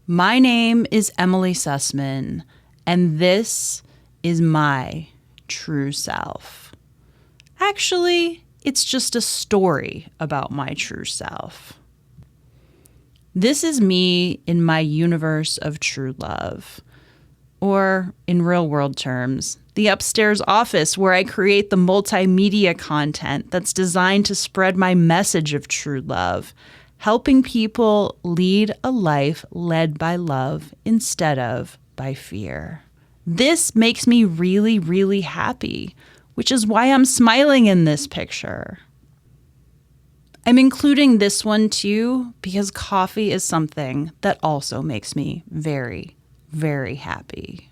My name is Emily Sussman, and this is my true self. Actually, it's just a story about my true self. This is me in my universe of true love, or in real world terms, the upstairs office where I create the multimedia content that's designed to spread my message of true love, helping people lead a life led by love instead of by fear. This makes me really, really happy, which is why I'm smiling in this picture. I'm including this one too because coffee is something that also makes me very, very happy.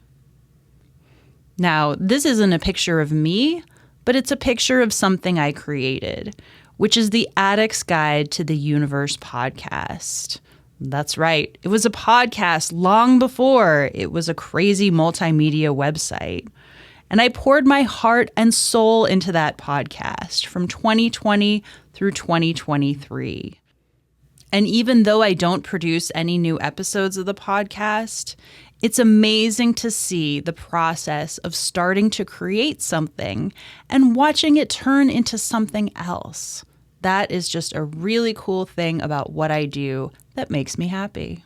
Now, this isn't a picture of me, but it's a picture of something I created, which is the Addict's Guide to the Universe podcast. That's right. It was a podcast long before it was a crazy multimedia website. And I poured my heart and soul into that podcast from 2020 through 2023. And even though I don't produce any new episodes of the podcast, it's amazing to see the process of starting to create something and watching it turn into something else. That is just a really cool thing about what I do that makes me happy.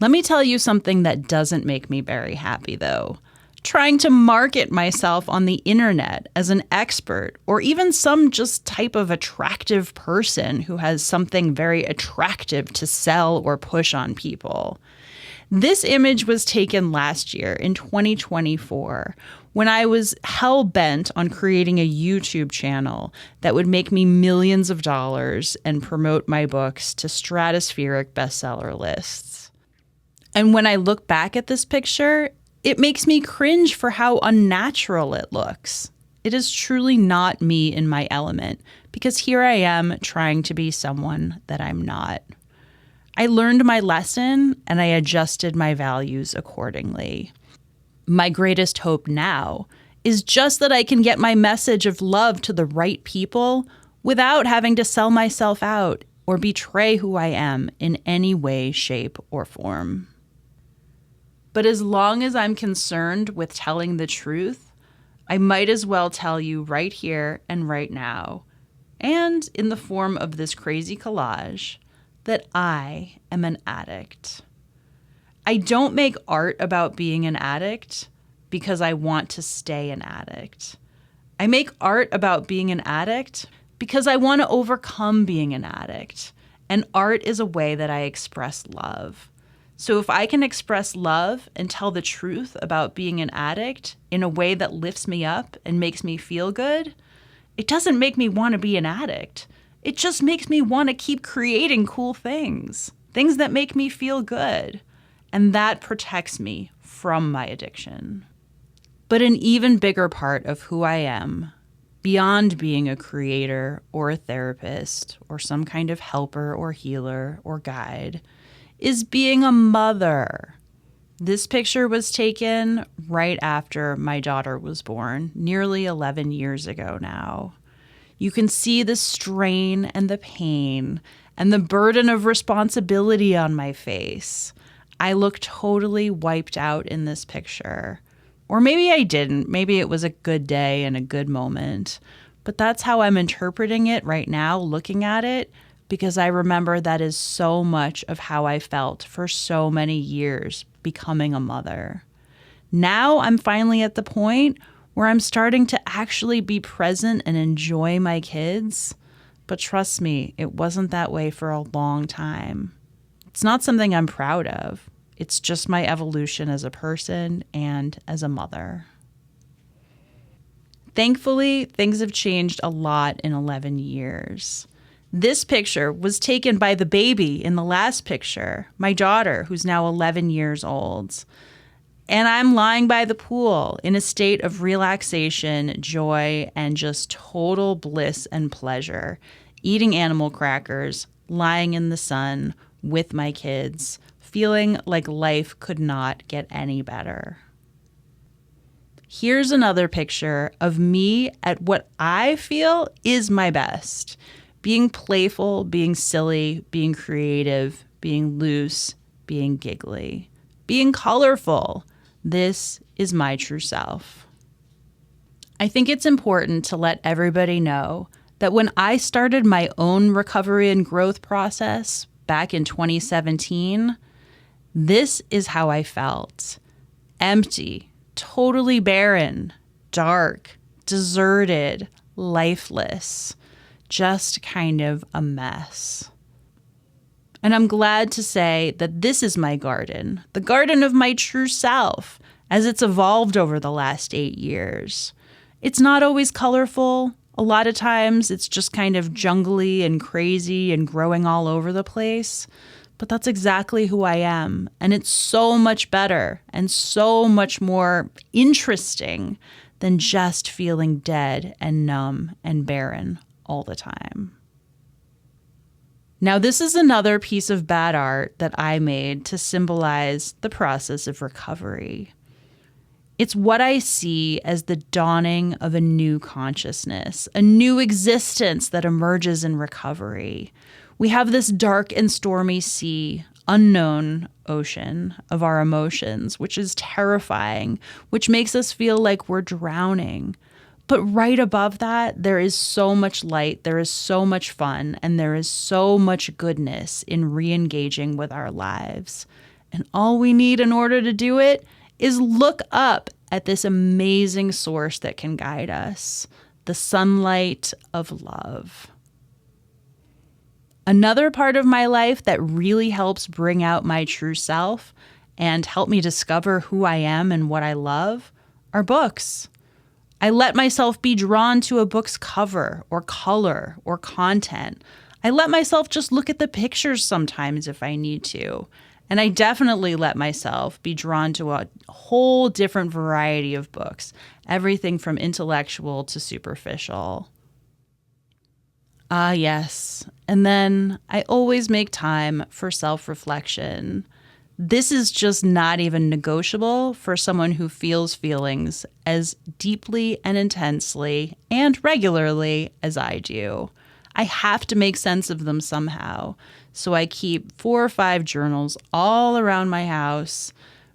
Let me tell you something that doesn't make me very happy, though. Trying to market myself on the internet as an expert or even some just type of attractive person who has something very attractive to sell or push on people. This image was taken last year in 2024 when I was hell-bent on creating a YouTube channel that would make me millions of dollars and promote my books to stratospheric bestseller lists. And when I look back at this picture, it makes me cringe for how unnatural it looks. It is truly not me in my element because here I am trying to be someone that I'm not. I learned my lesson and I adjusted my values accordingly. My greatest hope now is just that I can get my message of love to the right people without having to sell myself out or betray who I am in any way, shape, or form. But as long as I'm concerned with telling the truth, I might as well tell you right here and right now, and in the form of this crazy collage, that I am an addict. I don't make art about being an addict because I want to stay an addict. I make art about being an addict because I want to overcome being an addict. And art is a way that I express love. So if I can express love and tell the truth about being an addict in a way that lifts me up and makes me feel good, it doesn't make me want to be an addict. It just makes me want to keep creating cool things that make me feel good. And that protects me from my addiction. But an even bigger part of who I am, beyond being a creator or a therapist or some kind of helper or healer or guide, is being a mother. This picture was taken right after my daughter was born, nearly 11 years ago now. You can see the strain and the pain and the burden of responsibility on my face. I look totally wiped out in this picture. Or maybe I didn't. Maybe it was a good day and a good moment. But that's how I'm interpreting it right now, looking at it, because I remember that is so much of how I felt for so many years becoming a mother. Now I'm finally at the point where I'm starting to actually be present and enjoy my kids. But trust me, it wasn't that way for a long time. It's not something I'm proud of. It's just my evolution as a person and as a mother. Thankfully, things have changed a lot in 11 years. This picture was taken by the baby in the last picture, my daughter, who's now 11 years old. And I'm lying by the pool in a state of relaxation, joy, and just total bliss and pleasure, eating animal crackers, lying in the sun with my kids, feeling like life could not get any better. Here's another picture of me at what I feel is my best. Being playful, being silly, being creative, being loose, being giggly, being colorful. This is my true self. I think it's important to let everybody know that when I started my own recovery and growth process back in 2017, this is how I felt. Empty, totally barren, dark, deserted, lifeless, just kind of a mess. And I'm glad to say that this is my garden, the garden of my true self, as it's evolved over the last 8 years. It's not always colorful. A lot of times it's just kind of jungly and crazy and growing all over the place. But that's exactly who I am. And it's so much better and so much more interesting than just feeling dead and numb and barren all the time. Now, this is another piece of bad art that I made to symbolize the process of recovery. It's what I see as the dawning of a new consciousness, a new existence that emerges in recovery. We have this dark and stormy sea, unknown ocean of our emotions, which is terrifying, which makes us feel like we're drowning. But right above that, there is so much light, there is so much fun, and there is so much goodness in re-engaging with our lives. And all we need in order to do it is look up at this amazing source that can guide us, the sunlight of love. Another part of my life that really helps bring out my true self and help me discover who I am and what I love are books. I let myself be drawn to a book's cover or color or content. I let myself just look at the pictures sometimes if I need to. And I definitely let myself be drawn to a whole different variety of books, everything from intellectual to superficial. Ah, yes. And then I always make time for self-reflection. This is just not even negotiable for someone who feels feelings as deeply and intensely and regularly as I do. I have to make sense of them somehow. So I keep 4 or 5 journals all around my house,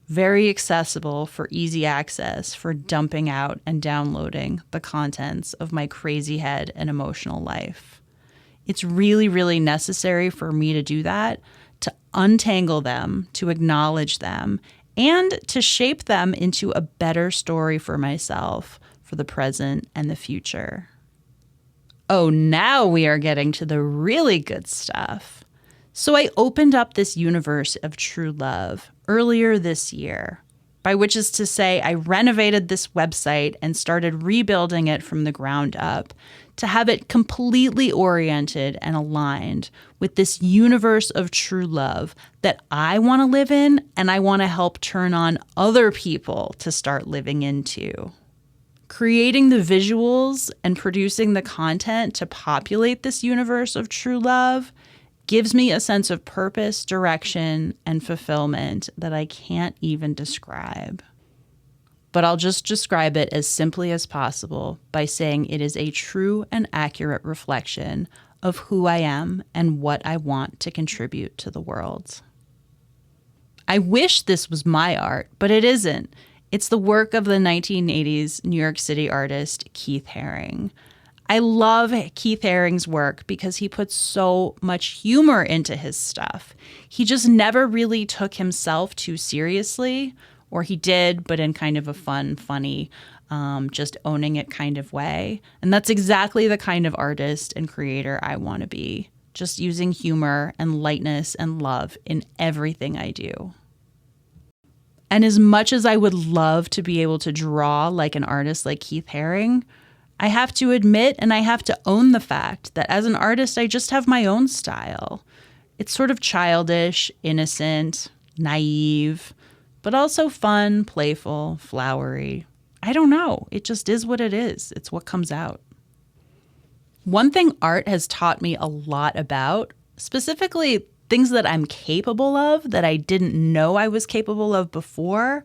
very accessible for easy access for dumping out and downloading the contents of my crazy head and emotional life. It's really, really necessary for me to do that, to untangle them, to acknowledge them, and to shape them into a better story for myself, for the present and the future. Oh, now we are getting to the really good stuff. So I opened up this universe of true love earlier this year, by which is to say I renovated this website and started rebuilding it from the ground up to have it completely oriented and aligned with this universe of true love that I want to live in and I want to help turn on other people to start living into. Creating the visuals and producing the content to populate this universe of true love gives me a sense of purpose, direction, and fulfillment that I can't even describe. But I'll just describe it as simply as possible by saying it is a true and accurate reflection of who I am and what I want to contribute to the world. I wish this was my art, but it isn't. It's the work of the 1980s New York City artist Keith Haring. I love Keith Haring's work because he puts so much humor into his stuff. He just never really took himself too seriously, or he did, but in kind of a fun, funny, just owning it kind of way. And that's exactly the kind of artist and creator I want to be, just using humor and lightness and love in everything I do. And as much as I would love to be able to draw like an artist like Keith Haring, I have to admit and I have to own the fact that as an artist, I just have my own style. It's sort of childish, innocent, naive, but also fun, playful, flowery. I don't know. It just is what it is. It's what comes out. One thing art has taught me a lot about, specifically things that I'm capable of that I didn't know I was capable of before,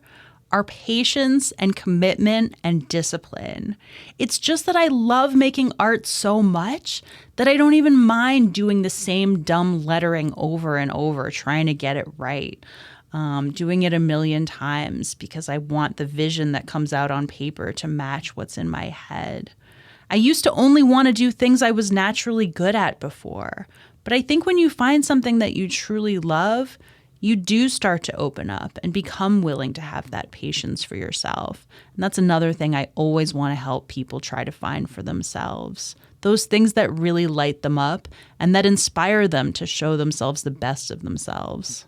are patience and commitment and discipline. It's just that I love making art so much that I don't even mind doing the same dumb lettering over and over, trying to get it right. Doing it a million times because I want the vision that comes out on paper to match what's in my head. I used to only want to do things I was naturally good at before. But I think when you find something that you truly love, you do start to open up and become willing to have that patience for yourself. And that's another thing I always want to help people try to find for themselves. Those things that really light them up and that inspire them to show themselves the best of themselves.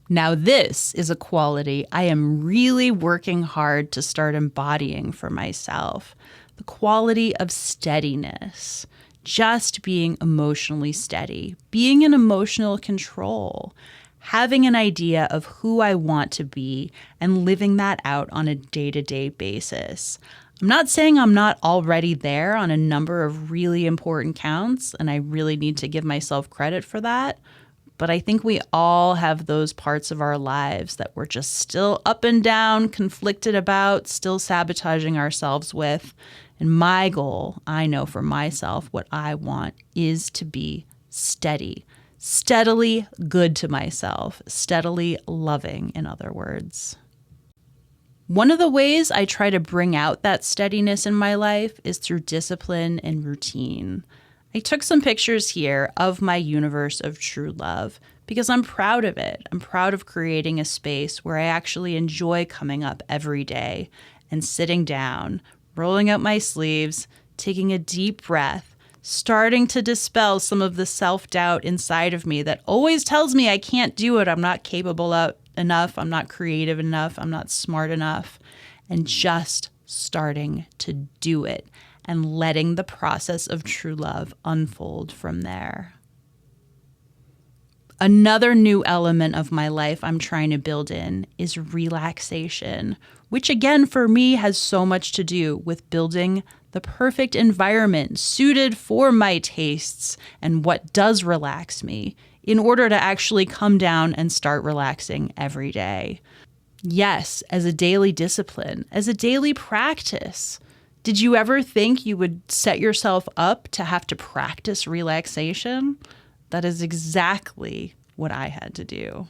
Now, this is a quality I am really working hard to start embodying for myself. The quality of steadiness. Just being emotionally steady, being in emotional control, having an idea of who I want to be and living that out on a day-to-day basis. I'm not saying I'm not already there on a number of really important counts, and I really need to give myself credit for that. But I think we all have those parts of our lives that we're just still up and down, conflicted about, still sabotaging ourselves with. And my goal, I know for myself, what I want is to be steady, steadily good to myself, steadily loving, in other words. One of the ways I try to bring out that steadiness in my life is through discipline and routine. I took some pictures here of my universe of true love because I'm proud of it. I'm proud of creating a space where I actually enjoy coming up every day and sitting down, rolling up my sleeves, taking a deep breath, starting to dispel some of the self-doubt inside of me that always tells me I can't do it, I'm not capable of enough, I'm not creative enough, I'm not smart enough, and just starting to do it and letting the process of true love unfold from there. Another new element of my life I'm trying to build in is relaxation, which again for me has so much to do with building the perfect environment suited for my tastes and what does relax me in order to actually come down and start relaxing every day. Yes, as a daily discipline, as a daily practice. Did you ever think you would set yourself up to have to practice relaxation? That is exactly what I had to do.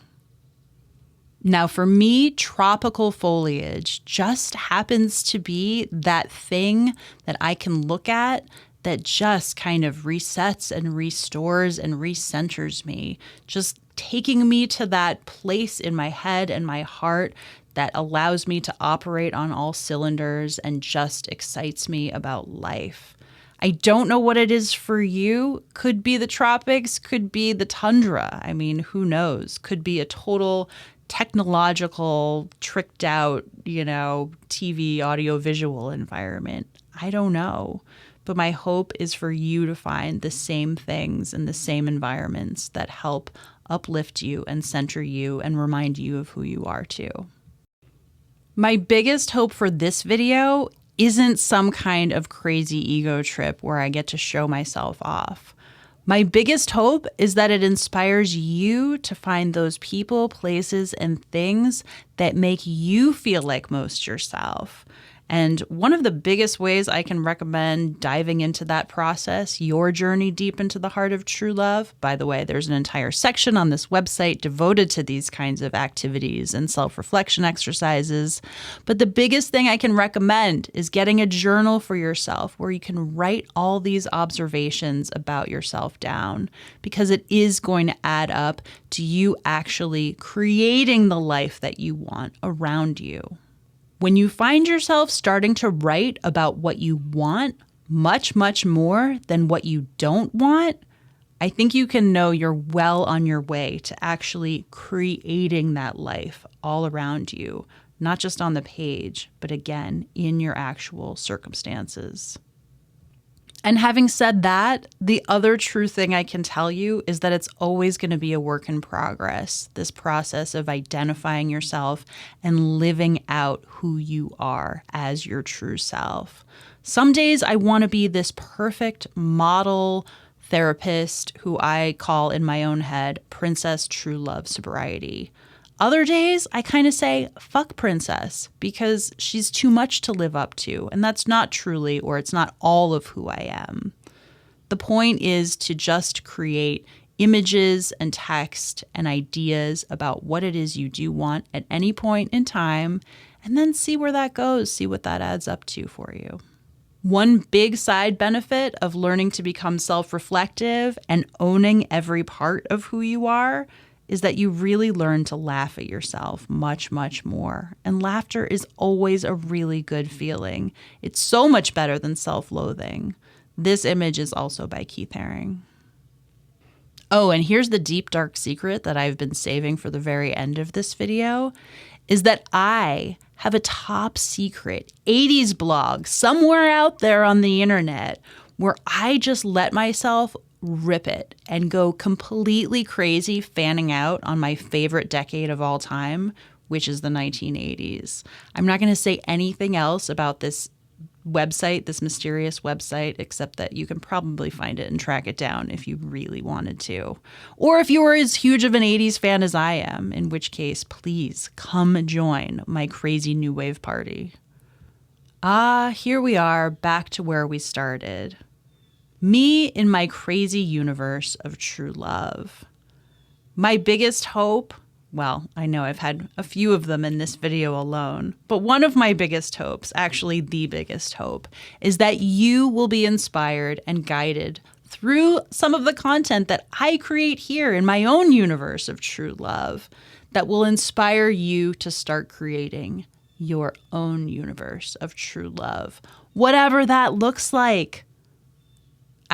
Now, for me, tropical foliage just happens to be that thing that I can look at that just kind of resets and restores and recenters me, just taking me to that place in my head and my heart that allows me to operate on all cylinders and just excites me about life. I don't know what it is for you. Could be the tropics, could be the tundra. I mean, who knows? Could be a total technological, tricked out, TV, audio, visual environment. I don't know. But my hope is for you to find the same things and the same environments that help uplift you and center you and remind you of who you are too. My biggest hope for this video isn't some kind of crazy ego trip where I get to show myself off. My biggest hope is that it inspires you to find those people, places, and things that make you feel like most yourself. And one of the biggest ways I can recommend diving into that process, your journey deep into the heart of true love. By the way, there's an entire section on this website devoted to these kinds of activities and self-reflection exercises. But the biggest thing I can recommend is getting a journal for yourself where you can write all these observations about yourself down, because it is going to add up to you actually creating the life that you want around you. When you find yourself starting to write about what you want much, much more than what you don't want, I think you can know you're well on your way to actually creating that life all around you, not just on the page, but again, in your actual circumstances. And having said that, the other true thing I can tell you is that it's always going to be a work in progress, this process of identifying yourself and living out who you are as your true self. Some days I want to be this perfect model therapist who I call in my own head Princess True Love Sobriety. Other days, I kind of say, fuck princess, because she's too much to live up to. And that's not truly, or it's not all of who I am. The point is to just create images and text and ideas about what it is you do want at any point in time, and then see where that goes, see what that adds up to for you. One big side benefit of learning to become self-reflective and owning every part of who you are is that you really learn to laugh at yourself much, much more. And laughter is always a really good feeling. It's so much better than self-loathing. This image is also by Keith Haring. Oh, and here's the deep, dark secret that I've been saving for the very end of this video, is that I have a top secret 80s blog somewhere out there on the internet where I just let myself rip it and go completely crazy fanning out on my favorite decade of all time, which is the 1980s. I'm not going to say anything else about this website, this mysterious website, except that you can probably find it and track it down if you really wanted to. Or if you were as huge of an 80s fan as I am, in which case, please come join my crazy new wave party. Here we are, back to where we started. Me in my crazy universe of true love. My biggest hope, well, I know I've had a few of them in this video alone, but one of my biggest hopes, actually the biggest hope, is that you will be inspired and guided through some of the content that I create here in my own universe of true love that will inspire you to start creating your own universe of true love, whatever that looks like.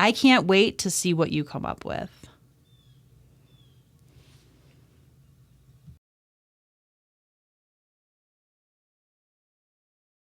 I can't wait to see what you come up with.